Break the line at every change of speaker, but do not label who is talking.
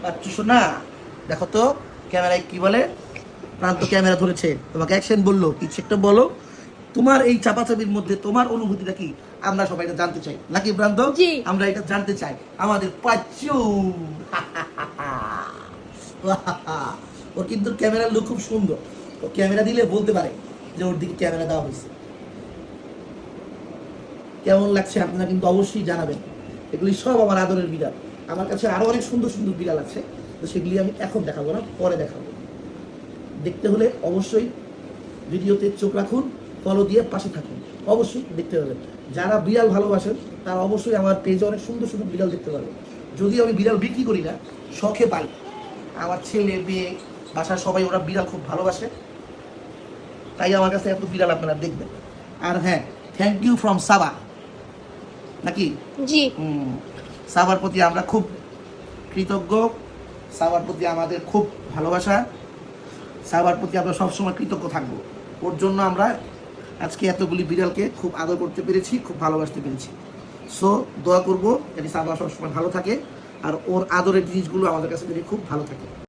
বাচ্চু শোনা, দেখো তো ক্যামেরায় কি বলে। প্রান্ত ক্যামেরা ধরেছে, তোমাকে অ্যাকশন বললো, কিছু একটা বলো। তোমার এই চাপাচাপির মধ্যে তোমার অনুভূতিটা কি, আমরা সবাই এটা জানতে চাই নাকি প্রান্ত?
জি।
আমরা এটা জানতে চাই আমাদের পাচ্চু। ওর কিন্তু ক্যামেরার লুক খুব সুন্দর। ও ক্যামেরা দিলে বলতে পারে যে ওর দিকে ক্যামেরা দেওয়া হয়েছে। কেমন লাগছে আপনারা কিন্তু অবশ্যই জানাবেন। এগুলি সব আমার আদরের বিড়াল। আমার কাছে আরো অনেক সুন্দর সুন্দর বিড়াল আছে, তো সেগুলি আমি এখন দেখাবো না, পরে দেখাবো। দেখতে হলে অবশ্যই ভিডিওতে চোখ রাখুন, ফলো দিয়ে পাশে থাকুন, অবশ্যই দেখতে পাবেন। যারা বিড়াল ভালোবাসেন তারা অবশ্যই আমার পেজে অনেক সুন্দর সুন্দর বিড়াল দেখতে পাবেন। যদিও আমি বিড়াল বিক্রি করি না, শখে পাই। আমার ছেলে মেয়ে বাসার সবাই ওরা বিড়াল খুব ভালোবাসে, তাই আমার কাছে এত বিড়াল আপনারা দেখবেন। আর হ্যাঁ, থ্যাংক ইউ ফ্রম সাবা, নাকি?
জি।
সাবার প্রতি আমরা খুব কৃতজ্ঞ, সাবার প্রতি আমাদের খুব ভালোবাসা, সাবার প্রতি আমরা সবসময় কৃতজ্ঞ থাকবো। ওর জন্য আমরা আজকে এতগুলি বিড়ালকে খুব আদর করতে পেরেছি, খুব ভালোবাসতে পেরেছি। সো দোয়া করবো যাতে সাবা সবসময় ভালো থাকে আর ওর আদরের জিনিসগুলো আমাদের কাছে যদি খুব ভালো থাকে।